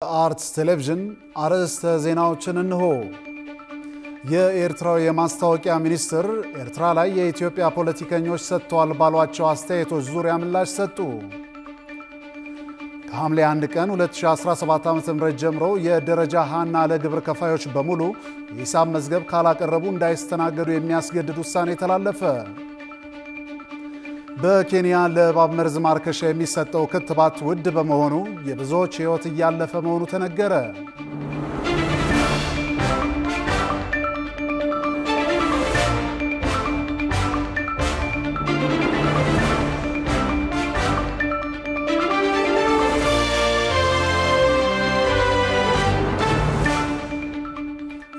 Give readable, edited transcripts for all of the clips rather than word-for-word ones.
አርትስ ቴሌቪዥን አርዕስተ ዜናዎችን እንሆ የኤርትራው የማስታወቂያ ሚኒስትር ኤርትራ ላይ የኢትዮጵያ ፖለቲከኞች ሰጥተዋል ባሏቸው አስተያየቶች ዙሪያ ምላሽ ሰጡ። ከሐምሌ 1 ቀን 2017 ዓ.ም ጀምሮ የደረጃ ሃና ለግብር ከፋዮች በሙሉ የሂሳብ መዝገብ ካላቀረቡ እንዳይስተናገዱ የሚያስገድድ ውሳኔ ተላለፈ። በኬንያ ለእባብ መርዝ ማርከሻ የሚሰጠው ክትባት ውድ በመሆኑ የብዙዎች ሕይወት እያለፈ መሆኑ ተነገረ።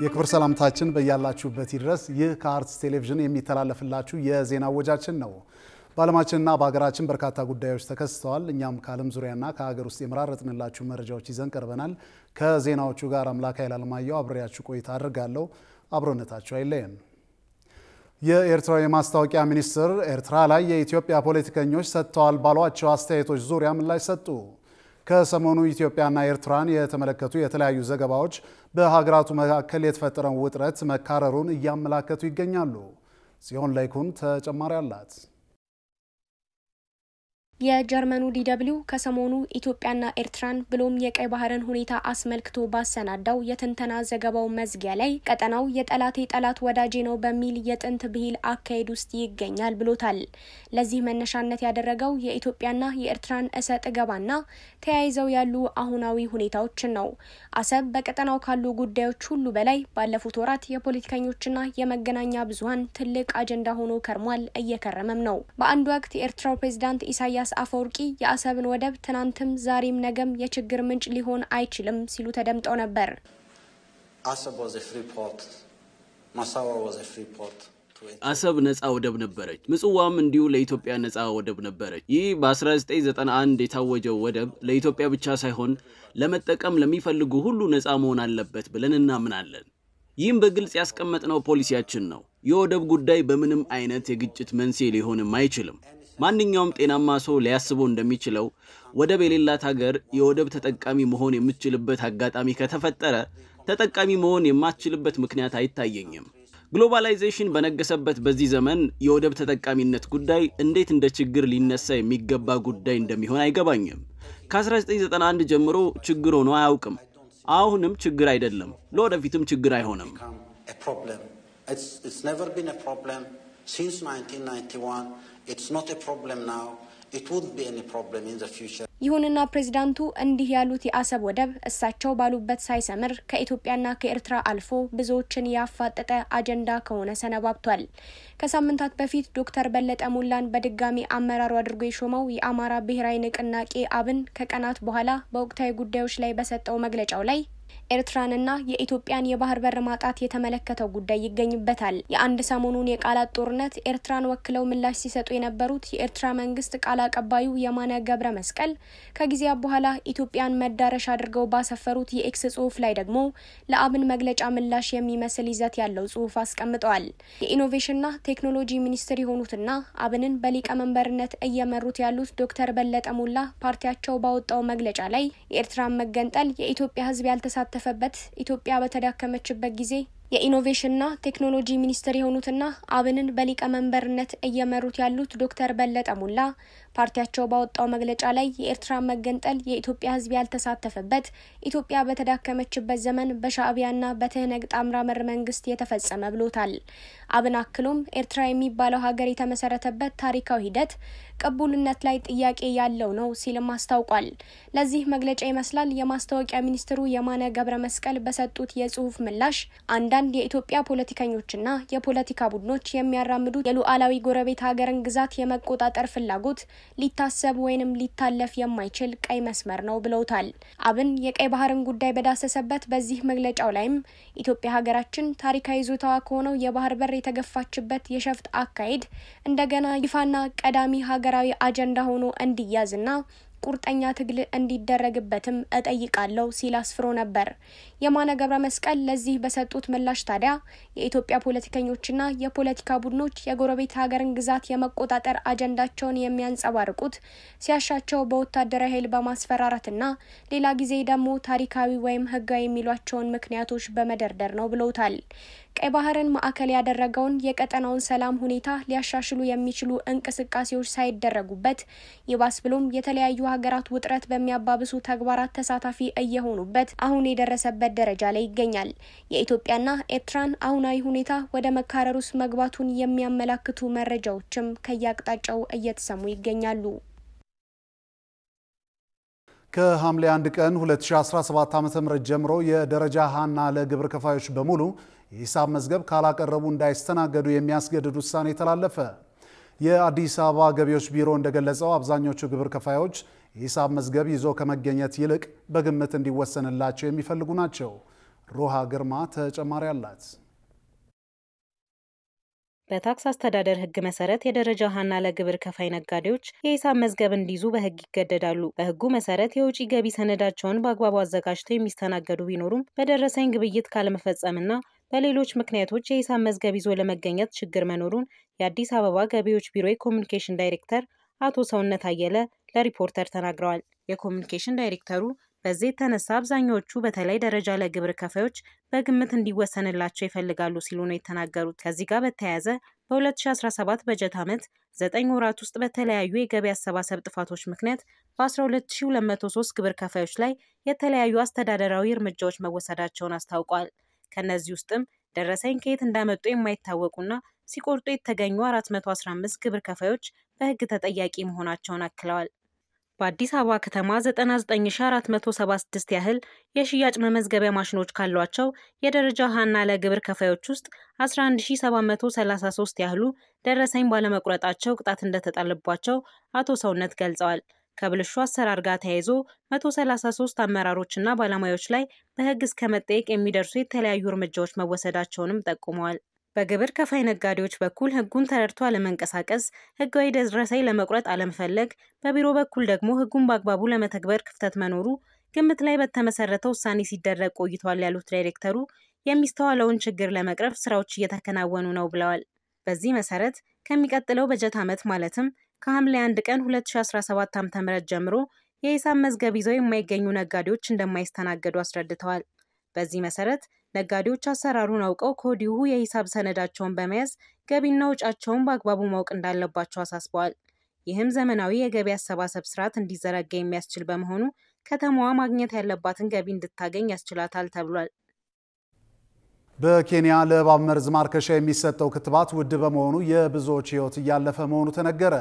የክብር ሰላምታችን በያላችሁበት ይድረስ። ይህ ከአርትስ ቴሌቪዥን የሚተላለፍላችሁ የዜና ወጃችን ነው። በዓለማችንና በሀገራችን በርካታ ጉዳዮች ተከስተዋል። እኛም ከዓለም ዙሪያና ከሀገር ውስጥ የመራረጥንላችሁ መረጃዎች ይዘን ቀርበናል። ከዜናዎቹ ጋር አምላክ ኃይላለማየሁ አብሬያችሁ ቆይታ አድርጋለሁ። አብሮነታችሁ አይለየን። የኤርትራው የማስታወቂያ ሚኒስትር ኤርትራ ላይ የኢትዮጵያ ፖለቲከኞች ሰጥተዋል ባሏቸው አስተያየቶች ዙሪያ ምላሽ ሰጡ። ከሰሞኑ ኢትዮጵያና ኤርትራን የተመለከቱ የተለያዩ ዘገባዎች በሀገራቱ መካከል የተፈጠረውን ውጥረት መካረሩን እያመላከቱ ይገኛሉ። ሲሆን ላይኩን ተጨማሪ አላት። የጀርመኑ ዲደብሊው ከሰሞኑ ኢትዮጵያና ኤርትራን ብሎም የቀይ ባህርን ሁኔታ አስመልክቶ ባሰናዳው የትንተና ዘገባው መዝጊያ ላይ ቀጠናው የጠላቴ ጠላት ወዳጄ ነው በሚል የጥንት ብሂል አካሄድ ውስጥ ይገኛል ብሎታል። ለዚህ መነሻነት ያደረገው የኢትዮጵያና የኤርትራን እሰጥ ገባና ተያይዘው ያሉ አሁናዊ ሁኔታዎችን ነው። አሰብ በቀጠናው ካሉ ጉዳዮች ሁሉ በላይ ባለፉት ወራት የፖለቲከኞችና የመገናኛ ብዙሃን ትልቅ አጀንዳ ሆኖ ከርሟል፣ እየከረመም ነው። በአንድ ወቅት የኤርትራው ፕሬዝዳንት ኢሳያስ አፈወርቂ የአሰብን ወደብ ትናንትም ዛሬም ነገም የችግር ምንጭ ሊሆን አይችልም ሲሉ ተደምጠው ነበር። አሰብ ነፃ ወደብ ነበረች፣ ምጽዋም እንዲሁ ለኢትዮጵያ ነፃ ወደብ ነበረች። ይህ በ1991 የታወጀው ወደብ ለኢትዮጵያ ብቻ ሳይሆን ለመጠቀም ለሚፈልጉ ሁሉ ነፃ መሆን አለበት ብለን እናምናለን። ይህም በግልጽ ያስቀመጥነው ፖሊሲያችን ነው። የወደብ ጉዳይ በምንም አይነት የግጭት መንስኤ ሊሆንም አይችልም። ማንኛውም ጤናማ ሰው ሊያስበው እንደሚችለው ወደብ የሌላት ሀገር የወደብ ተጠቃሚ መሆን የምትችልበት አጋጣሚ ከተፈጠረ ተጠቃሚ መሆን የማትችልበት ምክንያት አይታየኝም። ግሎባላይዜሽን በነገሰበት በዚህ ዘመን የወደብ ተጠቃሚነት ጉዳይ እንዴት እንደ ችግር ሊነሳ የሚገባ ጉዳይ እንደሚሆን አይገባኝም። ከ1991 ጀምሮ ችግር ሆኖ አያውቅም። አሁንም ችግር አይደለም፣ ለወደፊትም ችግር አይሆንም። It's never been a problem since 1991. It's not a problem now. It wouldn't be any problem in the future. ይሁንና ፕሬዝዳንቱ እንዲህ ያሉት የአሰብ ወደብ እሳቸው ባሉበት ሳይሰምር ከኢትዮጵያና ከኤርትራ አልፎ ብዙዎችን ያፋጠጠ አጀንዳ ከሆነ ሰነባብቷል። ከሳምንታት በፊት ዶክተር በለጠ ሙላን በድጋሚ አመራሩ አድርጎ የሾመው የአማራ ብሔራዊ ንቅናቄ አብን ከቀናት በኋላ በወቅታዊ ጉዳዮች ላይ በሰጠው መግለጫው ላይ ኤርትራንና የኢትዮጵያን የባህር በር ማጣት የተመለከተው ጉዳይ ይገኝበታል። የአንድ ሰሞኑን የቃላት ጦርነት ኤርትራን ወክለው ምላሽ ሲሰጡ የነበሩት የኤርትራ መንግስት ቃል አቀባዩ የማነ ገብረ መስቀል ከጊዜያ በኋላ ኢትዮጵያን መዳረሻ አድርገው ባሰፈሩት የኤክስ ጽሑፍ ላይ ደግሞ ለአብን መግለጫ ምላሽ የሚመስል ይዘት ያለው ጽሑፍ አስቀምጠዋል። የኢኖቬሽንና ቴክኖሎጂ ሚኒስትር የሆኑትና አብንን በሊቀመንበርነት እየመሩት ያሉት ዶክተር በለጠ ሙላ ፓርቲያቸው ባወጣው መግለጫ ላይ የኤርትራን መገንጠል የኢትዮጵያ ሕዝብ ያልተሳተፈበት ኢትዮጵያ በተዳከመችበት ጊዜ የኢኖቬሽንና ቴክኖሎጂ ሚኒስትር የሆኑትና አብንን በሊቀመንበርነት እየመሩት ያሉት ዶክተር በለጠ ሙላ ፓርቲያቸው ባወጣው መግለጫ ላይ የኤርትራ መገንጠል የኢትዮጵያ ሕዝብ ያልተሳተፈበት ኢትዮጵያ በተዳከመችበት ዘመን በሻዕቢያና በትህነግ ጣምራ መር መንግስት የተፈጸመ ብሎታል። አብን አክሎም ኤርትራ የሚባለው ሀገር የተመሰረተበት ታሪካዊ ሂደት ቅቡልነት ላይ ጥያቄ ያለው ነው ሲልም አስታውቋል። ለዚህ መግለጫ ይመስላል የማስታወቂያ ሚኒስትሩ የማነ ገብረ መስቀል በሰጡት የጽሑፍ ምላሽ አንዳንድ የኢትዮጵያ ፖለቲከኞችና የፖለቲካ ቡድኖች የሚያራምዱት የሉዓላዊ ጎረቤት ሀገርን ግዛት የመቆጣጠር ፍላጎት ሊታሰብ ወይንም ሊታለፍ የማይችል ቀይ መስመር ነው ብለውታል። አብን የቀይ ባህርን ጉዳይ በዳሰሰበት በዚህ መግለጫው ላይም ኢትዮጵያ ሀገራችን ታሪካዊ ይዞታዋ ከሆነው የባህር በር የተገፋችበት የሸፍጥ አካሄድ እንደገና ይፋና ቀዳሚ ሀገራዊ አጀንዳ ሆኖ እንዲያዝና ቁርጠኛ ትግል እንዲደረግበትም እጠይቃለሁ ሲል አስፍሮ ነበር። የማነ ገብረ መስቀል ለዚህ በሰጡት ምላሽ ታዲያ የኢትዮጵያ ፖለቲከኞችና የፖለቲካ ቡድኖች የጎረቤት ሀገርን ግዛት የመቆጣጠር አጀንዳቸውን የሚያንጸባርቁት ሲያሻቸው በወታደራዊ ኃይል በማስፈራራትና ሌላ ጊዜ ደግሞ ታሪካዊ ወይም ህጋዊ የሚሏቸውን ምክንያቶች በመደርደር ነው ብለውታል። ቀይ ባህርን ማዕከል ያደረገውን የቀጠናውን ሰላም ሁኔታ ሊያሻሽሉ የሚችሉ እንቅስቃሴዎች ሳይደረጉበት ይባስ ብሎም የተለያዩ ሀገራት ውጥረት በሚያባብሱ ተግባራት ተሳታፊ እየሆኑበት አሁን የደረሰበት ደረጃ ላይ ይገኛል። የኢትዮጵያና ኤርትራን አሁናዊ ሁኔታ ወደ መካረር ውስጥ መግባቱን የሚያመላክቱ መረጃዎችም ከያቅጣጫው እየተሰሙ ይገኛሉ። ከሐምሌ 1 ቀን 2017 ዓ.ም ጀምሮ የደረጃ ሀና ለግብር ከፋዮች በሙሉ የሂሳብ መዝገብ ካላቀረቡ እንዳይስተናገዱ የሚያስገድድ ውሳኔ ተላለፈ። የአዲስ አበባ ገቢዎች ቢሮ እንደገለጸው አብዛኞቹ ግብር ከፋዮች የሂሳብ መዝገብ ይዞ ከመገኘት ይልቅ በግምት እንዲወሰንላቸው የሚፈልጉ ናቸው። ሮሃ ግርማ ተጨማሪ አላት። በታክስ አስተዳደር ህግ መሰረት የደረጃ ሀና ለግብር ከፋይ ነጋዴዎች የሂሳብ መዝገብ እንዲይዙ በህግ ይገደዳሉ። በህጉ መሰረት የውጪ ገቢ ሰነዳቸውን በአግባቡ አዘጋጅተው የሚስተናገዱ ቢኖሩም በደረሰኝ ግብይት ካለመፈጸምና በሌሎች ምክንያቶች የሂሳብ መዝገብ ይዞ ለመገኘት ችግር መኖሩን የአዲስ አበባ ገቢዎች ቢሮ የኮሙኒኬሽን ዳይሬክተር አቶ ሰውነት አየለ ለሪፖርተር ተናግረዋል። የኮሙኒኬሽን ዳይሬክተሩ በዚህ የተነሳ አብዛኞቹ በተለይ ደረጃ ለግብር ከፋዮች በግምት እንዲወሰንላቸው ይፈልጋሉ ሲሉ ነው የተናገሩት። ከዚህ ጋር በተያያዘ በ2017 በጀት ዓመት 9 ወራት ውስጥ በተለያዩ የገቢ አሰባሰብ ጥፋቶች ምክንያት በ12203 ግብር ከፋዮች ላይ የተለያዩ አስተዳደራዊ እርምጃዎች መወሰዳቸውን አስታውቋል። ከነዚህ ውስጥም ደረሰኝ ከየት እንዳመጡ የማይታወቁና ሲቆርጡ የተገኙ 415 ግብር ከፋዮች በህግ ተጠያቂ መሆናቸውን አክለዋል። በአዲስ አበባ ከተማ 99476 ያህል የሽያጭ መመዝገቢያ ማሽኖች ካሏቸው የደረጃ ሀና ለግብር ከፋዮች ውስጥ 11733 ያህሉ ደረሰኝ ባለመቁረጣቸው ቅጣት እንደተጣለባቸው አቶ ሰውነት ገልጸዋል። ከብልሹ አሰራር ጋር ተያይዞ 133 አመራሮችና ባለሙያዎች ላይ በህግ እስከ መጠየቅ የሚደርሱ የተለያዩ እርምጃዎች መወሰዳቸውንም ጠቁመዋል። በግብር ከፋይ ነጋዴዎች በኩል ህጉን ተረድቶ አለመንቀሳቀስ፣ ህጋዊ ደረሰኝ ለመቁረጥ አለመፈለግ፣ በቢሮ በኩል ደግሞ ህጉን በአግባቡ ለመተግበር ክፍተት መኖሩ ግምት ላይ በተመሰረተ ውሳኔ ሲደረግ ቆይቷል ያሉት ዳይሬክተሩ የሚስተዋለውን ችግር ለመቅረፍ ስራዎች እየተከናወኑ ነው ብለዋል። በዚህ መሰረት ከሚቀጥለው በጀት ዓመት ማለትም ከሐምሌ 1 ቀን 2017 ዓ.ም ጀምሮ የሂሳብ መዝገብ ይዘው የማይገኙ ነጋዴዎች እንደማይስተናገዱ አስረድተዋል። በዚህ መሰረት ነጋዴዎች አሰራሩን አውቀው ከወዲሁ የሂሳብ ሰነዳቸውን በመያዝ ገቢና ወጫቸውን በአግባቡ ማወቅ እንዳለባቸው አሳስበዋል። ይህም ዘመናዊ የገቢ አሰባሰብ ስርዓት እንዲዘረጋ የሚያስችል በመሆኑ ከተማዋ ማግኘት ያለባትን ገቢ እንድታገኝ ያስችላታል ተብሏል። በኬንያ ለእባብ መርዝ ማርከሻ የሚሰጠው ክትባት ውድ በመሆኑ የብዙዎች ህይወት እያለፈ መሆኑ ተነገረ።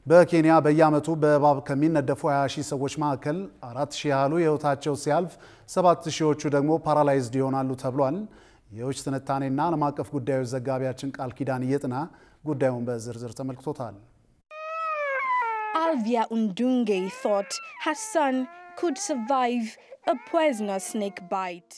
በኬንያ በየዓመቱ በእባብ ከሚነደፉ 20,000 ሰዎች መካከል 4,000 ያህሉ ህይወታቸው ሲያልፍ 7,000ዎቹ ደግሞ ፓራላይዝድ ይሆናሉ ተብሏል። የውጭ ትንታኔና ዓለም አቀፍ ጉዳዮች ዘጋቢያችን ቃል ኪዳን እየጥና ጉዳዩን በዝርዝር ተመልክቶታል። Alvia Undunge thought her son could survive a poisonous snake bite.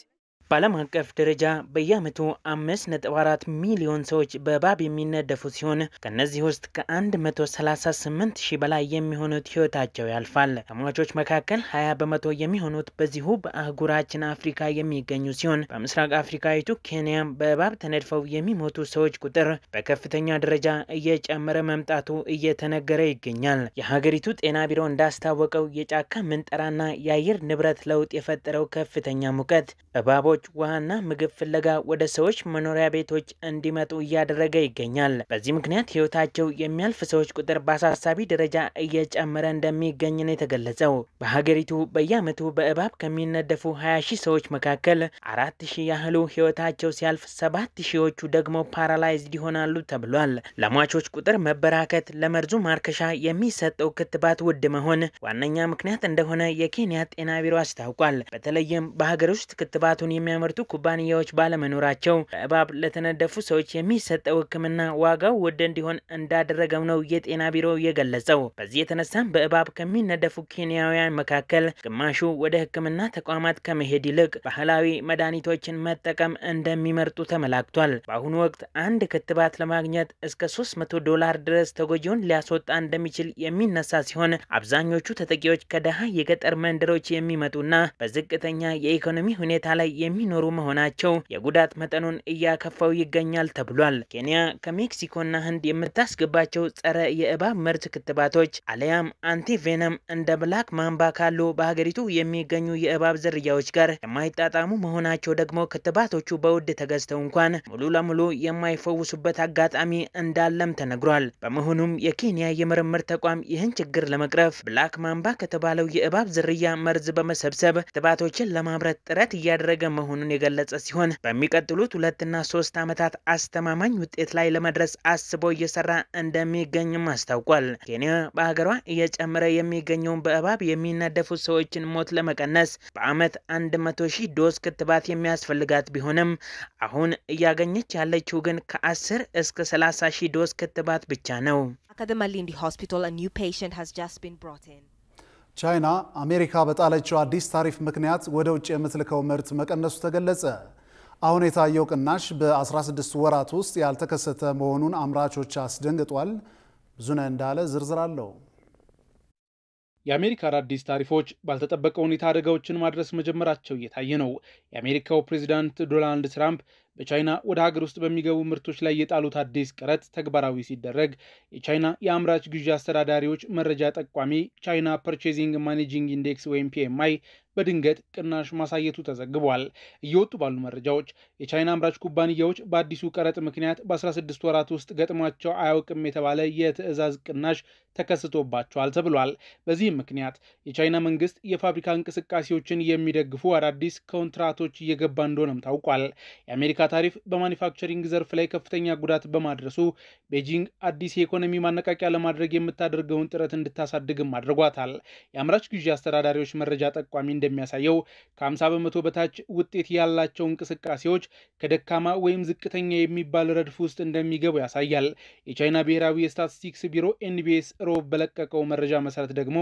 በዓለም አቀፍ ደረጃ በየዓመቱ 5.4 ሚሊዮን ሰዎች በእባብ የሚነደፉ ሲሆን ከነዚህ ውስጥ ከ138 ሺህ በላይ የሚሆኑት ህይወታቸው ያልፋል። ከሟቾች መካከል 20 በመቶ የሚሆኑት በዚሁ በአህጉራችን አፍሪካ የሚገኙ ሲሆን በምስራቅ አፍሪካዊቱ ኬንያ በእባብ ተነድፈው የሚሞቱ ሰዎች ቁጥር በከፍተኛ ደረጃ እየጨመረ መምጣቱ እየተነገረ ይገኛል። የሀገሪቱ ጤና ቢሮ እንዳስታወቀው የጫካ ምንጠራና የአየር ንብረት ለውጥ የፈጠረው ከፍተኛ ሙቀት እባቦች ውሃና ምግብ ፍለጋ ወደ ሰዎች መኖሪያ ቤቶች እንዲመጡ እያደረገ ይገኛል። በዚህ ምክንያት ህይወታቸው የሚያልፍ ሰዎች ቁጥር በአሳሳቢ ደረጃ እየጨመረ እንደሚገኝ ነው የተገለጸው። በሀገሪቱ በየዓመቱ በእባብ ከሚነደፉ 20,000 ሰዎች መካከል 4,000 ያህሉ ህይወታቸው ሲያልፍ 7,000ዎቹ ደግሞ ፓራላይዝድ ይሆናሉ ተብሏል። ለሟቾች ቁጥር መበራከት ለመርዙ ማርከሻ የሚሰጠው ክትባት ውድ መሆን ዋነኛ ምክንያት እንደሆነ የኬንያ ጤና ቢሮ አስታውቋል። በተለይም በሀገር ውስጥ ክትባቱን የሚያመርቱ ኩባንያዎች ባለመኖራቸው በእባብ ለተነደፉ ሰዎች የሚሰጠው ሕክምና ዋጋው ውድ እንዲሆን እንዳደረገው ነው የጤና ቢሮ የገለጸው። በዚህ የተነሳም በእባብ ከሚነደፉ ኬንያውያን መካከል ግማሹ ወደ ሕክምና ተቋማት ከመሄድ ይልቅ ባህላዊ መድኃኒቶችን መጠቀም እንደሚመርጡ ተመላክቷል። በአሁኑ ወቅት አንድ ክትባት ለማግኘት እስከ $300 ድረስ ተጎጂውን ሊያስወጣ እንደሚችል የሚነሳ ሲሆን አብዛኞቹ ተጠቂዎች ከደሃ የገጠር መንደሮች የሚመጡና በዝቅተኛ የኢኮኖሚ ሁኔታ ላይ የሚኖሩ መሆናቸው የጉዳት መጠኑን እያከፋው ይገኛል ተብሏል። ኬንያ ከሜክሲኮና ህንድ የምታስገባቸው ጸረ የእባብ መርዝ ክትባቶች አለያም አንቲቬነም እንደ ብላክ ማምባ ካሉ በሀገሪቱ የሚገኙ የእባብ ዝርያዎች ጋር የማይጣጣሙ መሆናቸው ደግሞ ክትባቶቹ በውድ ተገዝተው እንኳን ሙሉ ለሙሉ የማይፈውሱበት አጋጣሚ እንዳለም ተነግሯል። በመሆኑም የኬንያ የምርምር ተቋም ይህን ችግር ለመቅረፍ ብላክ ማምባ ከተባለው የእባብ ዝርያ መርዝ በመሰብሰብ ክትባቶችን ለማምረት ጥረት እያደረገ መሆኑን የገለጸ ሲሆን በሚቀጥሉት 2 እና 3 ዓመታት አስተማማኝ ውጤት ላይ ለመድረስ አስቦ እየሰራ እንደሚገኝም አስታውቋል። ኬንያ በሀገሯ እየጨመረ የሚገኘውን በእባብ የሚነደፉ ሰዎችን ሞት ለመቀነስ በአመት 100,000 ዶዝ ክትባት የሚያስፈልጋት ቢሆንም አሁን እያገኘች ያለችው ግን ከ10 እስከ 30,000 ዶዝ ክትባት ብቻ ነው። ቻይና አሜሪካ በጣለችው አዲስ ታሪፍ ምክንያት ወደ ውጭ የምትልከው ምርት መቀነሱ ተገለጸ። አሁን የታየው ቅናሽ በ16 ወራት ውስጥ ያልተከሰተ መሆኑን አምራቾች አስደንግጧል። ብዙነህ እንዳለ ዝርዝር አለው። የአሜሪካ አዲስ ታሪፎች ባልተጠበቀ ሁኔታ አደጋዎችን ማድረስ መጀመራቸው እየታየ ነው። የአሜሪካው ፕሬዝዳንት ዶናልድ ትራምፕ በቻይና ወደ ሀገር ውስጥ በሚገቡ ምርቶች ላይ የጣሉት አዲስ ቀረጥ ተግባራዊ ሲደረግ የቻይና የአምራች ግዢ አስተዳዳሪዎች መረጃ ጠቋሚ ቻይና ፐርቼዚንግ ማኔጂንግ ኢንዴክስ ወይም PMI በድንገት ቅናሽ ማሳየቱ ተዘግቧል። እየወጡ ባሉ መረጃዎች የቻይና አምራች ኩባንያዎች በአዲሱ ቀረጥ ምክንያት በ16 ወራት ውስጥ ገጥሟቸው አያውቅም የተባለ የትዕዛዝ ቅናሽ ተከስቶባቸዋል ተብሏል። በዚህም ምክንያት የቻይና መንግስት የፋብሪካ እንቅስቃሴዎችን የሚደግፉ አዳዲስ ኮንትራቶች እየገባ እንደሆነም ታውቋል። የአሜሪካ ታሪፍ በማኒፋክቸሪንግ ዘርፍ ላይ ከፍተኛ ጉዳት በማድረሱ ቤጂንግ አዲስ የኢኮኖሚ ማነቃቂያ ለማድረግ የምታደርገውን ጥረት እንድታሳድግም አድርጓታል። የአምራች ግዢ አስተዳዳሪዎች መረጃ ጠቋሚ እንደሚያሳየው ከ50 በመቶ በታች ውጤት ያላቸው እንቅስቃሴዎች ከደካማ ወይም ዝቅተኛ የሚባል ረድፍ ውስጥ እንደሚገቡ ያሳያል። የቻይና ብሔራዊ የስታቲስቲክስ ቢሮ NBS ሮብ በለቀቀው መረጃ መሰረት ደግሞ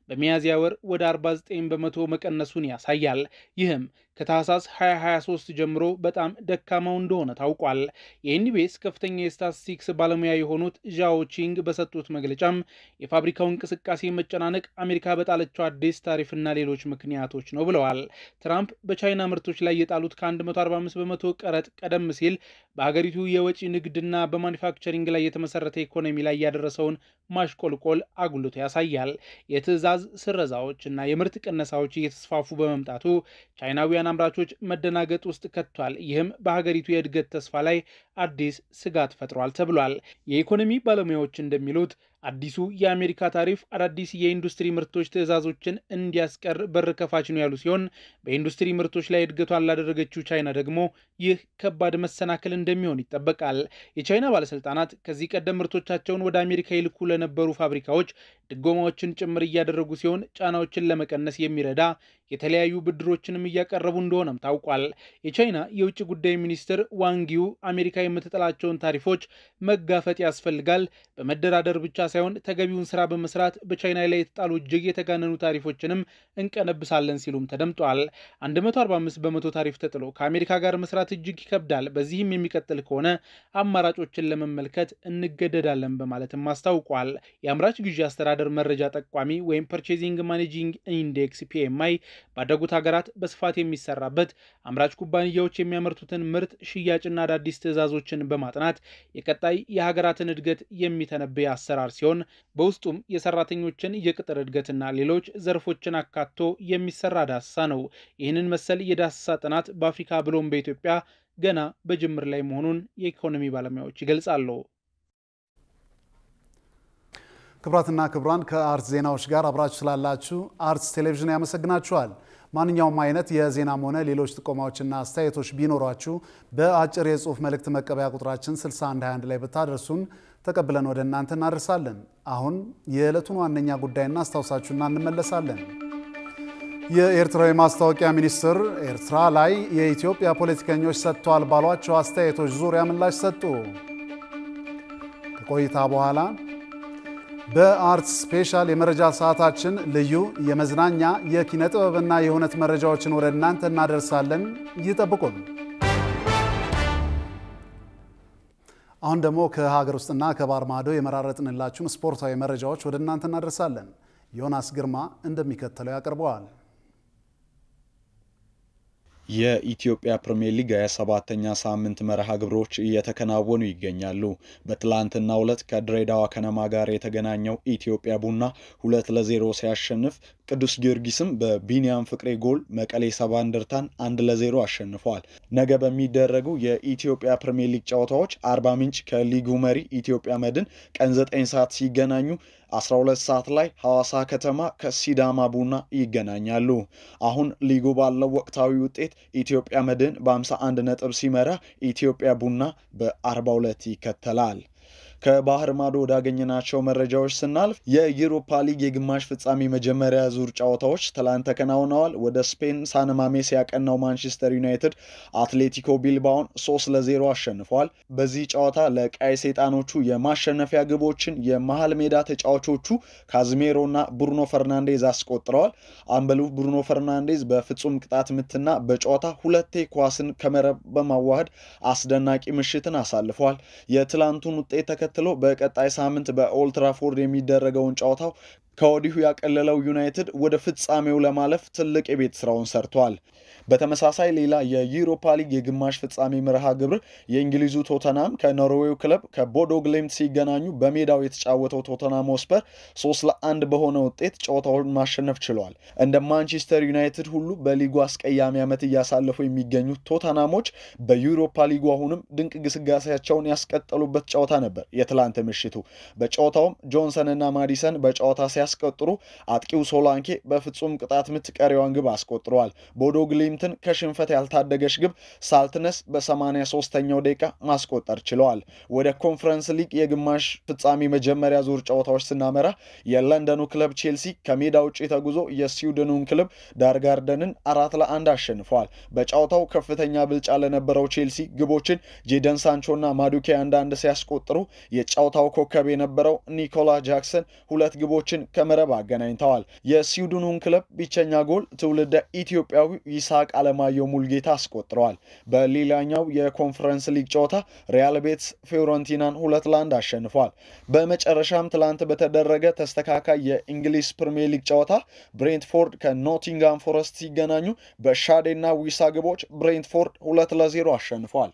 በሚያዝያ ወር ወደ 49 በመቶ መቀነሱን ያሳያል። ይህም ከታህሳስ 2023 ጀምሮ በጣም ደካማው እንደሆነ ታውቋል። የኤንቢኤስ ከፍተኛ የስታቲስቲክስ ባለሙያ የሆኑት ዣኦ ቺንግ በሰጡት መግለጫም የፋብሪካው እንቅስቃሴ መጨናነቅ አሜሪካ በጣለችው አዲስ ታሪፍና ሌሎች ምክንያቶች ነው ብለዋል። ትራምፕ በቻይና ምርቶች ላይ የጣሉት ከ145 በመቶ ቀረጥ ቀደም ሲል በሀገሪቱ የወጪ ንግድና በማኒፋክቸሪንግ ላይ የተመሰረተ ኢኮኖሚ ላይ ያደረሰውን ማሽቆልቆል አጉልቶ ያሳያል። የትዕዛዝ ስረዛዎች እና የምርት ቅነሳዎች እየተስፋፉ በመምጣቱ ቻይናውያን አምራቾች መደናገጥ ውስጥ ከቷል። ይህም በሀገሪቱ የእድገት ተስፋ ላይ አዲስ ስጋት ፈጥሯል ተብሏል። የኢኮኖሚ ባለሙያዎች እንደሚሉት አዲሱ የአሜሪካ ታሪፍ አዳዲስ የኢንዱስትሪ ምርቶች ትዕዛዞችን እንዲያስቀር በር ከፋች ነው ያሉ ሲሆን በኢንዱስትሪ ምርቶች ላይ እድገቷን ላደረገችው ቻይና ደግሞ ይህ ከባድ መሰናክል እንደሚሆን ይጠበቃል። የቻይና ባለስልጣናት ከዚህ ቀደም ምርቶቻቸውን ወደ አሜሪካ ይልኩ ለነበሩ ፋብሪካዎች ድጎማዎችን ጭምር እያደረጉ ሲሆን ጫናዎችን ለመቀነስ የሚረዳ የተለያዩ ብድሮችንም እያቀረቡ እንደሆነም ታውቋል። የቻይና የውጭ ጉዳይ ሚኒስትር ዋንጊው አሜሪካ የምትጥላቸውን ታሪፎች መጋፈጥ ያስፈልጋል፣ በመደራደር ብቻ ሳይሆን ተገቢውን ስራ በመስራት በቻይና ላይ የተጣሉ እጅግ የተጋነኑ ታሪፎችንም እንቀነብሳለን ሲሉም ተደምጧል። 145 በመቶ ታሪፍ ተጥሎ ከአሜሪካ ጋር መስራት እጅግ ይከብዳል። በዚህም የሚቀጥል ከሆነ አማራጮችን ለመመልከት እንገደዳለን በማለትም አስታውቋል። የአምራች ግዢ አስተዳደር መረጃ ጠቋሚ ወይም ፐርቼዚንግ ማኔጂንግ ኢንዴክስ PMI ባደጉት ሀገራት በስፋት የሚሰራበት አምራች ኩባንያዎች የሚያመርቱትን ምርት ሽያጭና አዳዲስ ትዕዛዞችን በማጥናት የቀጣይ የሀገራትን እድገት የሚተነብይ አሰራር ሲሆን በውስጡም የሰራተኞችን የቅጥር እድገትና ሌሎች ዘርፎችን አካቶ የሚሰራ ዳሰሳ ነው። ይህንን መሰል የዳሰሳ ጥናት በአፍሪካ ብሎም በኢትዮጵያ ገና በጅምር ላይ መሆኑን የኢኮኖሚ ባለሙያዎች ይገልጻሉ። ክብራትና ክብራን ከአርትስ ዜናዎች ጋር አብራችሁ ስላላችሁ አርትስ ቴሌቪዥን ያመሰግናችኋል። ማንኛውም አይነት የዜናም ሆነ ሌሎች ጥቆማዎችና አስተያየቶች ቢኖሯችሁ በአጭር የጽሑፍ መልእክት መቀበያ ቁጥራችን 6121 ላይ ብታደርሱን ተቀብለን ወደ እናንተ እናደርሳለን። አሁን የዕለቱን ዋነኛ ጉዳይ እናስታውሳችሁና እንመለሳለን። የኤርትራዊ ማስታወቂያ ሚኒስትር ኤርትራ ላይ የኢትዮጵያ ፖለቲከኞች ሰጥተዋል ባሏቸው አስተያየቶች ዙሪያ ምላሽ ሰጡ። ከቆይታ በኋላ በአርት ስፔሻል የመረጃ ሰዓታችን ልዩ የመዝናኛ የኪነ ጥበብና የሁነት መረጃዎችን ወደ እናንተ እናደርሳለን። ይጠብቁን። አሁን ደግሞ ከሀገር ውስጥና ከባህር ማዶ የመራረጥንላችሁን ስፖርታዊ መረጃዎች ወደ እናንተ እናደርሳለን። ዮናስ ግርማ እንደሚከተለው ያቀርበዋል። የኢትዮጵያ ፕሪሚየር ሊግ 27ኛ ሳምንት መርሃ ግብሮች እየተከናወኑ ይገኛሉ። በትላንትናው ዕለት ከድሬዳዋ ከነማ ጋር የተገናኘው ኢትዮጵያ ቡና 2-0 ሲያሸንፍ ቅዱስ ጊዮርጊስም በቢኒያም ፍቅሬ ጎል መቀሌ ሰባ እንደርታን 1-0 አሸንፏል። ነገ በሚደረጉ የኢትዮጵያ ፕሪሚየር ሊግ ጨዋታዎች አርባ ምንጭ ከሊጉ መሪ ኢትዮጵያ መድን ቀን 9 ሰዓት ሲገናኙ 12 ሰዓት ላይ ሐዋሳ ከተማ ከሲዳማ ቡና ይገናኛሉ። አሁን ሊጉ ባለው ወቅታዊ ውጤት ኢትዮጵያ መድን በ51 ነጥብ ሲመራ ኢትዮጵያ ቡና በ42 ይከተላል። ከባህር ማዶ ወዳገኘናቸው መረጃዎች ስናልፍ የዩሮፓ ሊግ የግማሽ ፍጻሜ መጀመሪያ ዙር ጨዋታዎች ትላንት ተከናውነዋል። ወደ ስፔን ሳን ማሜስ ያቀናው ማንቸስተር ዩናይትድ አትሌቲኮ ቢልባኦን 3-0 አሸንፏል። በዚህ ጨዋታ ለቀይ ሰይጣኖቹ የማሸነፊያ ግቦችን የመሃል ሜዳ ተጫዋቾቹ ካዝሜሮና ብሩኖ ፈርናንዴዝ አስቆጥረዋል። አምበሉ ብሩኖ ፈርናንዴዝ በፍጹም ቅጣት ምትና በጨዋታ ሁለቴ ኳስን ከመረብ በማዋሃድ አስደናቂ ምሽትን አሳልፏል። የትላንቱን ውጤት ተከትሎ በቀጣይ ሳምንት በኦልድ ትራፎርድ የሚደረገውን ጨዋታው ከወዲሁ ያቀለለው ዩናይትድ ወደ ፍጻሜው ለማለፍ ትልቅ የቤት ስራውን ሰርቷል። በተመሳሳይ ሌላ የዩሮፓ ሊግ የግማሽ ፍጻሜ መርሃ ግብር የእንግሊዙ ቶተናም ከኖርዌው ክለብ ከቦዶ ግሊምት ሲገናኙ በሜዳው የተጫወተው ቶተናም ሆስፐር 3-1 በሆነ ውጤት ጨዋታውን ማሸነፍ ችሏል። እንደ ማንቸስተር ዩናይትድ ሁሉ በሊጉ አስቀያሚ ዓመት እያሳለፉ የሚገኙት ቶተናሞች በዩሮፓ ሊጉ አሁንም ድንቅ ግስጋሴያቸውን ያስቀጠሉበት ጨዋታ ነበር የትላንት ምሽቱ። በጨዋታውም ጆንሰን እና ማዲሰን በጨዋታ ሲያስቆጥሩ አጥቂው ሶላንኬ በፍጹም ቅጣት ምት ቀሪዋን ግብ አስቆጥሯል። ቦዶ ግሊምትን ከሽንፈት ያልታደገች ግብ ሳልትነስ በ83ኛው ደቂቃ ማስቆጠር ችለዋል። ወደ ኮንፈረንስ ሊግ የግማሽ ፍጻሜ መጀመሪያ ዙር ጨዋታዎች ስናመራ የለንደኑ ክለብ ቼልሲ ከሜዳ ውጪ ተጉዞ የስዊድኑን ክለብ ዳርጋርደንን 4-1 አሸንፏል። በጨዋታው ከፍተኛ ብልጫ ለነበረው ቼልሲ ግቦችን ጄደን ሳንቾና ማዱኬ አንዳንድ ሲያስቆጥሩ የጨዋታው ኮከብ የነበረው ኒኮላ ጃክሰን ሁለት ግቦችን ከመረብ አገናኝተዋል። የስዊድኑን ክለብ ብቸኛ ጎል ትውልደ ኢትዮጵያዊ ይስሐቅ አለማየሁ ሙልጌታ አስቆጥረዋል። በሌላኛው የኮንፈረንስ ሊግ ጨዋታ ሪያል ቤትስ ፊዮረንቲናን 2-1 አሸንፏል። በመጨረሻም ትላንት በተደረገ ተስተካካይ የእንግሊዝ ፕሪሚየር ሊግ ጨዋታ ብሬንትፎርድ ከኖቲንጋም ፎረስት ሲገናኙ በሻዴና ዊሳ ግቦች ብሬንትፎርድ 2-0 አሸንፏል።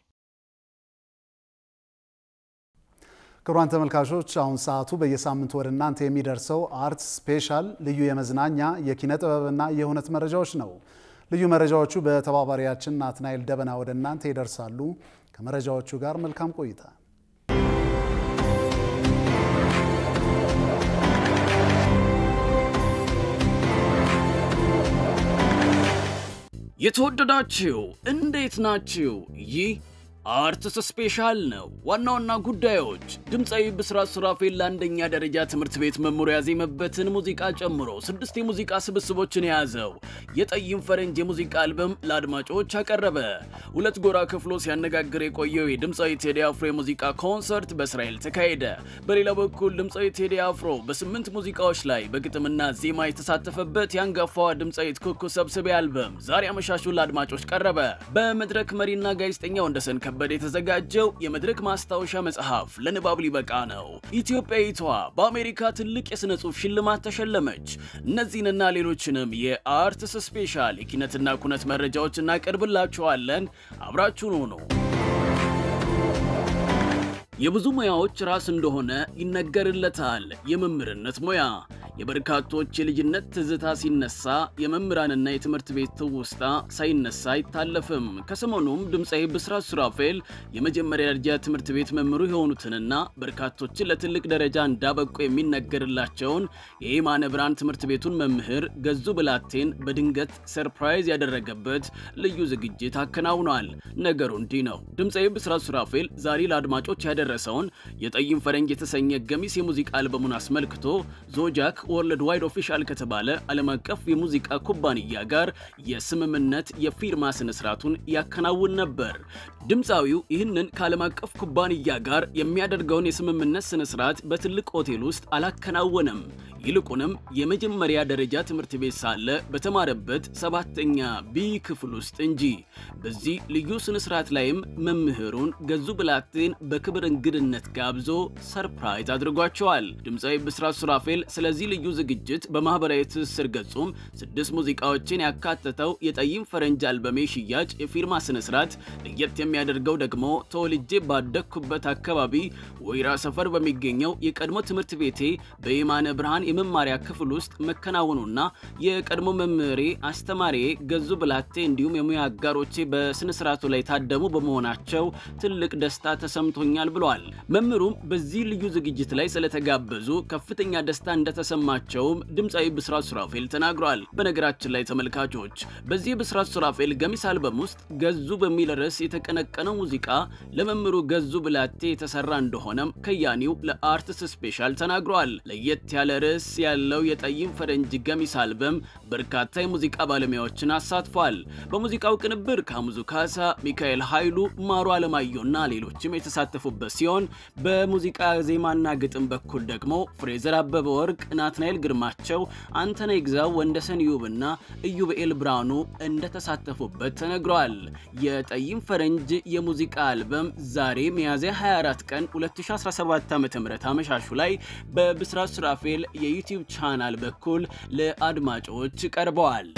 ክቡራን ተመልካቾች አሁን ሰዓቱ በየሳምንቱ ወደ እናንተ የሚደርሰው አርት ስፔሻል ልዩ የመዝናኛ የኪነ ጥበብና የሁነት መረጃዎች ነው። ልዩ መረጃዎቹ በተባባሪያችን ናትናኤል ደበና ወደ እናንተ ይደርሳሉ። ከመረጃዎቹ ጋር መልካም ቆይታ። የተወደዳችሁ እንዴት ናችሁ? ይህ አርትስ ስፔሻል ነው። ዋና ጉዳዮች ድምጻዊ ብስራት ሱራፌል ለአንደኛ ደረጃ ትምህርት ቤት መምህር ያዜመበትን ሙዚቃ ጨምሮ 6 የሙዚቃ ስብስቦችን የያዘው የጠይም ፈረንጅ የሙዚቃ አልበም ለአድማጮች አቀረበ። ሁለት ጎራ ክፍሎ ሲያነጋግር የቆየው የድምጻዊ ቴዲ አፍሮ የሙዚቃ ኮንሰርት በእስራኤል ተካሄደ። በሌላ በኩል ድምጻዊ ቴዲ አፍሮ በ8 ሙዚቃዎች ላይ በግጥምና ዜማ የተሳተፈበት የአንጋፋዋ ድምጻዊት ኩኩ ሰብስቤ አልበም ዛሬ አመሻሹን ለአድማጮች ቀረበ። በመድረክ መሪና ጋዜጠኛ ወንደሰን ከበደ የተዘጋጀው የመድረክ ማስታወሻ መጽሐፍ ለንባብ ሊበቃ ነው። ኢትዮጵያዊቷ በአሜሪካ ትልቅ የሥነ ጽሑፍ ሽልማት ተሸለመች። እነዚህንና ሌሎችንም የአርትስ ስፔሻል የኪነትና ኩነት መረጃዎች እናቀርብላችኋለን። አብራችሁን ሁኑ። የብዙ ሙያዎች ራስ እንደሆነ ይነገርለታል የመምህርነት ሙያ። የበርካቶች የልጅነት ትዝታ ሲነሳ የመምህራንና የትምህርት ቤት ትውስታ ሳይነሳ አይታለፍም። ከሰሞኑም ድምጻዊ ብስራት ሱራፌል የመጀመሪያ ደረጃ ትምህርት ቤት መምህሩ የሆኑትንና በርካቶችን ለትልቅ ደረጃ እንዳበቁ የሚነገርላቸውን የየማነ ብርሃን ትምህርት ቤቱን መምህር ገዙ ብላቴን በድንገት ሰርፕራይዝ ያደረገበት ልዩ ዝግጅት አከናውኗል። ነገሩ እንዲህ ነው። ድምጻዊ ብስራት ሱራፌል ዛሬ ለአድማጮች ያደረሰውን የጠይም ፈረንጅ የተሰኘ ገሚስ የሙዚቃ አልበሙን አስመልክቶ ዞጃክ ወርልድ ዋይድ ኦፊሻል ከተባለ ዓለም አቀፍ የሙዚቃ ኩባንያ ጋር የስምምነት የፊርማ ስነ ስርዓቱን ያከናውን ነበር። ድምፃዊው ይህንን ከዓለም አቀፍ ኩባንያ ጋር የሚያደርገውን የስምምነት ስነ ስርዓት በትልቅ ሆቴል ውስጥ አላከናወነም። ይልቁንም የመጀመሪያ ደረጃ ትምህርት ቤት ሳለ በተማረበት 7ኛ ቢ ክፍል ውስጥ እንጂ። በዚህ ልዩ ስነ ስርዓት ላይም መምህሩን ገዙ ብላቴን በክብር እንግድነት ጋብዞ ሰርፕራይዝ አድርጓቸዋል። ድምፃዊ ብስራት ሱራፌል ስለዚህ ልዩ ዝግጅት በማህበራዊ ትስስር ገጹም 6 ሙዚቃዎችን ያካተተው የጠይም ፈረንጅ አልበሜ ሽያጭ የፊርማ ስነ ስርዓት ለየት የሚያደርገው ደግሞ ተወልጄ ባደኩበት አካባቢ ወይራ ሰፈር በሚገኘው የቀድሞ ትምህርት ቤቴ በየማነ ብርሃን የመማሪያ ክፍል ውስጥ መከናወኑና የቀድሞ መምህሬ አስተማሪ ገዙ ብላቴ እንዲሁም የሙያ አጋሮቼ በስነ ስርዓቱ ላይ ታደሙ በመሆናቸው ትልቅ ደስታ ተሰምቶኛል ብለዋል። መምህሩም በዚህ ልዩ ዝግጅት ላይ ስለተጋበዙ ከፍተኛ ደስታ እንደተሰማቸውም ድምፃዊ ብስራት ሱራፌል ተናግሯል። በነገራችን ላይ ተመልካቾች በዚህ ብስራት ሱራፌል ገሚስ አልበም ውስጥ ገዙ በሚል ርዕስ የተቀነቀነው ሙዚቃ ለመምህሩ ገዙ ብላቴ የተሰራ እንደሆነም ከያኒው ለአርትስ ስፔሻል ተናግሯል። ለየት ያለ ርዕስ ያለው የጠይም ፈረንጅ ገሚስ አልበም በርካታ የሙዚቃ ባለሙያዎችን አሳትፏል። በሙዚቃው ቅንብር ካሙዙ ካሳ፣ ሚካኤል ኃይሉ፣ ማሩ አለማየሁና ሌሎችም የተሳተፉበት ሲሆን በሙዚቃ ዜማና ግጥም በኩል ደግሞ ፍሬዘር አበበ ወርቅ፣ ናትናኤል ግርማቸው፣ አንተነህ ይግዛው፣ ወንደሰን ዩብና ኢዩብኤል ብርሃኑ እንደተሳተፉበት ተነግሯል። የጠይም ፈረንጅ የሙዚቃ አልበም ዛሬ ሚያዝያ 24 ቀን 2017 ዓ.ም አመሻሹ ላይ በብስራት ሱራፌል የዩቲዩብ ቻናል በኩል ለአድማጮች ቀርበዋል።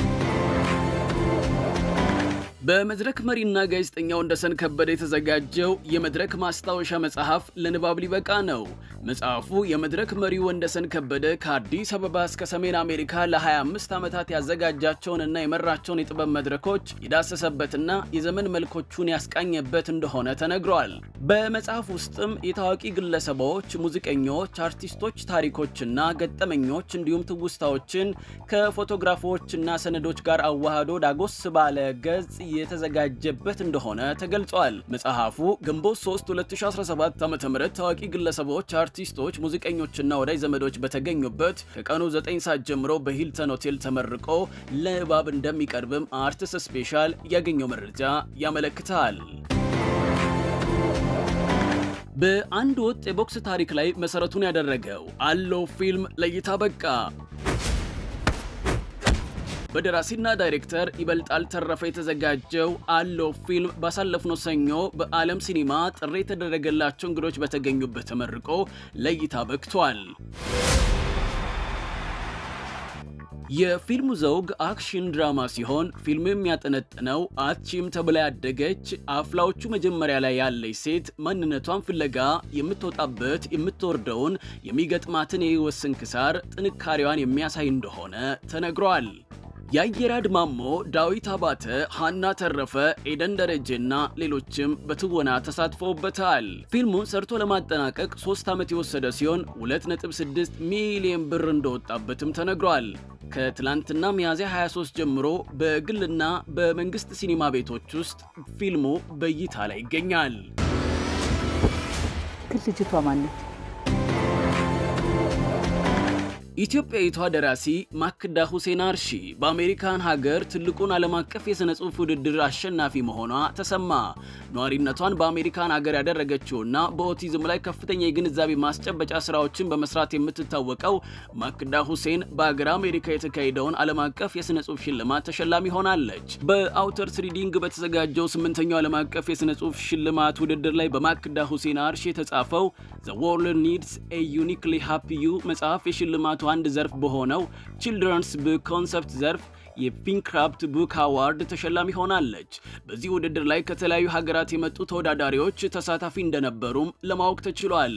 በመድረክ መሪና ጋዜጠኛው ወንደሰን ከበደ የተዘጋጀው የመድረክ ማስታወሻ መጽሐፍ ለንባብ ሊበቃ ነው። መጽሐፉ የመድረክ መሪው ወንደሰን ከበደ ከአዲስ አበባ እስከ ሰሜን አሜሪካ ለ25 ዓመታት ያዘጋጃቸውንና የመራቸውን የጥበብ መድረኮች የዳሰሰበትና የዘመን መልኮቹን ያስቃኘበት እንደሆነ ተነግሯል። በመጽሐፍ ውስጥም የታዋቂ ግለሰቦች፣ ሙዚቀኞች፣ አርቲስቶች ታሪኮችና ገጠመኞች እንዲሁም ትውስታዎችን ከፎቶግራፎችና ሰነዶች ጋር አዋህዶ ዳጎስ ባለ ገጽ የተዘጋጀበት እንደሆነ ተገልጿል። መጽሐፉ ግንቦት 3 2017 ዓ.ም ታዋቂ ግለሰቦች፣ አርቲስቶች፣ ሙዚቀኞችና ወዳጅ ዘመዶች በተገኙበት ከቀኑ 9 ሰዓት ጀምሮ በሂልተን ሆቴል ተመርቆ ለንባብ እንደሚቀርብም አርትስ ስፔሻል ያገኘው መረጃ ያመለክታል። በአንድ ወጥ የቦክስ ታሪክ ላይ መሰረቱን ያደረገው አለው ፊልም ለእይታ በቃ። በደራሲና ዳይሬክተር ይበልጣል ተረፈ የተዘጋጀው አለው ፊልም ባሳለፍነው ሰኞ በዓለም ሲኒማ ጥሪ የተደረገላቸው እንግዶች በተገኙበት ተመርቆ ለእይታ በቅቷል። የፊልሙ ዘውግ አክሽን ድራማ ሲሆን ፊልሙ የሚያጠነጥነው አቺም ተብላ ያደገች አፍላዎቹ መጀመሪያ ላይ ያለች ሴት ማንነቷን ፍለጋ የምትወጣበት የምትወርደውን የሚገጥማትን የህይወት ስንክሳር ጥንካሬዋን የሚያሳይ እንደሆነ ተነግሯል። ያየራድ ማሞ፣ ዳዊት አባተ፣ ሃና ተረፈ፣ ኤደን ደረጀና ሌሎችም በትወና ተሳትፈውበታል። ፊልሙን ሰርቶ ለማጠናቀቅ 3 ዓመት የወሰደ ሲሆን 2.6 ሚሊዮን ብር እንደወጣበትም ተነግሯል። ከትላንትና ሚያዝያ 23 ጀምሮ በግልና በመንግስት ሲኒማ ቤቶች ውስጥ ፊልሙ በእይታ ላይ ይገኛል። ልጅቷ ማነች? ኢትዮጵያዊቷ ደራሲ ማክዳ ሁሴን አርሺ በአሜሪካን ሀገር ትልቁን ዓለም አቀፍ የሥነ ጽሑፍ ውድድር አሸናፊ መሆኗ ተሰማ። ነዋሪነቷን በአሜሪካን ሀገር ያደረገችውና በኦቲዝም ላይ ከፍተኛ የግንዛቤ ማስጨበጫ ስራዎችን በመስራት የምትታወቀው ማክዳ ሁሴን በአገር አሜሪካ የተካሄደውን ዓለም አቀፍ የሥነ ጽሑፍ ሽልማት ተሸላሚ ሆናለች። በአውተርስ ሪዲንግ በተዘጋጀው 8ኛው ዓለም አቀፍ የሥነ ጽሑፍ ሽልማት ውድድር ላይ በማክዳ ሁሴን አርሺ የተጻፈው The World Needs a Uniquely Happy You መጽሐፍ የሽልማቱ አንድ ዘርፍ በሆነው ቺልድረንስ ቡክ ኮንሰፕት ዘርፍ የፒንክራፍት ቡክ አዋርድ ተሸላሚ ሆናለች። በዚህ ውድድር ላይ ከተለያዩ ሀገራት የመጡ ተወዳዳሪዎች ተሳታፊ እንደነበሩም ለማወቅ ተችሏል።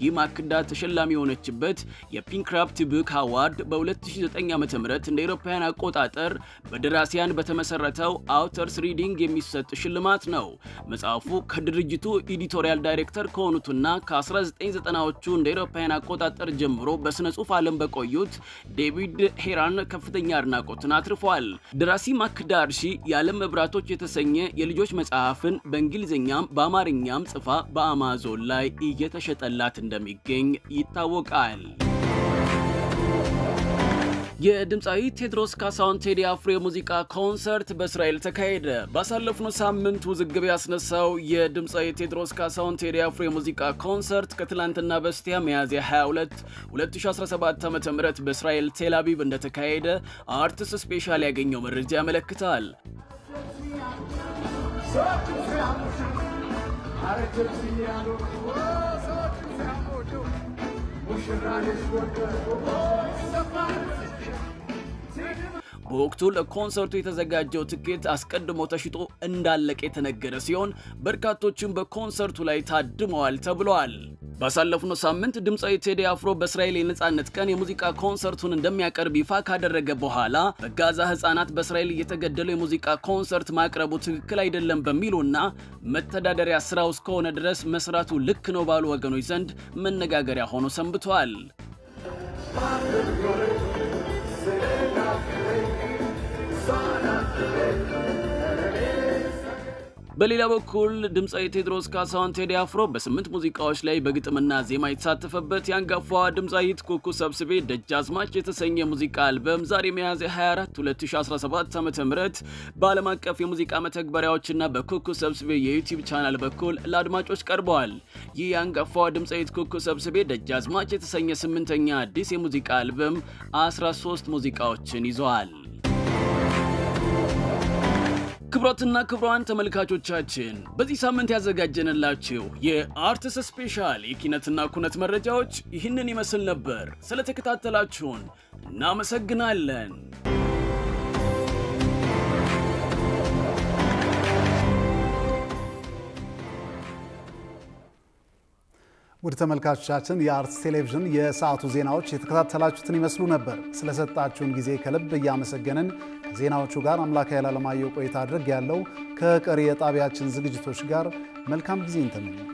ይህ ማክዳ ተሸላሚ የሆነችበት የፒንክራፍት ቡክ አዋርድ በ2009 ዓ.ም እንደ አውሮፓውያን አቆጣጠር በደራሲያን በተመሰረተው አውተርስ ሪዲንግ የሚሰጥ ሽልማት ነው። መጽሐፉ ከድርጅቱ ኤዲቶሪያል ዳይሬክተር ከሆኑትና ከ1990ዎቹ እንደ አውሮፓውያን አቆጣጠር ጀምሮ በስነ ጽሑፍ ዓለም በቆዩት ዴቪድ ሄራን ከፍተኛ አድናቆትን አትርፏል። ደራሲ ማክዳ አርሺ የዓለም መብራቶች የተሰኘ የልጆች መጽሐፍን በእንግሊዝኛም በአማርኛም ጽፋ በአማዞን ላይ እየተሸጠላት እንደሚገኝ ይታወቃል። የድምጻዊ ቴዎድሮስ ካሳሁን ቴዲ አፍሮ የሙዚቃ ኮንሰርት በእስራኤል ተካሄደ። ባሳለፍነው ሳምንት ውዝግብ ያስነሳው የድምጻዊ ቴዎድሮስ ካሳሁን ቴዲ አፍሮ የሙዚቃ ኮንሰርት ከትላንትና በስቲያ ሚያዝያ 22 2017 ዓ.ም በእስራኤል ቴል አቪቭ እንደተካሄደ አርትስ ስፔሻል ያገኘው መረጃ ያመለክታል። በወቅቱ ለኮንሰርቱ የተዘጋጀው ትኬት አስቀድሞ ተሽጦ እንዳለቀ የተነገረ ሲሆን በርካቶችም በኮንሰርቱ ላይ ታድመዋል ተብሏል። ባሳለፍነው ሳምንት ድምጻዊ ቴዲ አፍሮ በእስራኤል የነጻነት ቀን የሙዚቃ ኮንሰርቱን እንደሚያቀርብ ይፋ ካደረገ በኋላ በጋዛ ህፃናት በእስራኤል እየተገደሉ የሙዚቃ ኮንሰርት ማቅረቡ ትክክል አይደለም በሚሉና መተዳደሪያ ስራው እስከሆነ ድረስ መስራቱ ልክ ነው ባሉ ወገኖች ዘንድ መነጋገሪያ ሆኖ ሰንብቷል። በሌላ በኩል ድምጻዊ ቴዎድሮስ ካሳሁን ቴዲ አፍሮ በ8 ሙዚቃዎች ላይ በግጥምና ዜማ የተሳተፈበት ያንጋፋዋ ድምጻዊት ኩኩ ሰብስቤ ደጃዝማች የተሰኘ ሙዚቃ አልበም ዛሬ ሚያዝያ 24 2017 ዓ.ም በዓለም አቀፍ የሙዚቃ መተግበሪያዎችና በኩኩ ሰብስቤ የዩቲዩብ ቻናል በኩል ለአድማጮች ቀርበዋል። ይህ ያንጋፋዋ ድምጻዊት ኩኩ ሰብስቤ ደጃዝማች የተሰኘ 8ኛ አዲስ የሙዚቃ አልበም 13 ሙዚቃዎችን ይዟል። ክብራትና ክብራን ተመልካቾቻችን በዚህ ሳምንት ያዘጋጀንላችሁ የአርትስ ስፔሻል የኪነትና ኩነት መረጃዎች ይህንን ይመስል ነበር። ስለተከታተላችሁን እናመሰግናለን። ውድ ተመልካቾቻችን የአርትስ ቴሌቪዥን የሰዓቱ ዜናዎች የተከታተላችሁትን ይመስሉ ነበር። ስለሰጣችሁን ጊዜ ከልብ እያመሰገንን ከዜናዎቹ ጋር አምላክ ያላለማየሁ ቆይታ አድርግ ያለው ከቀሪ የጣቢያችን ዝግጅቶች ጋር መልካም ጊዜ እንተመኛለን።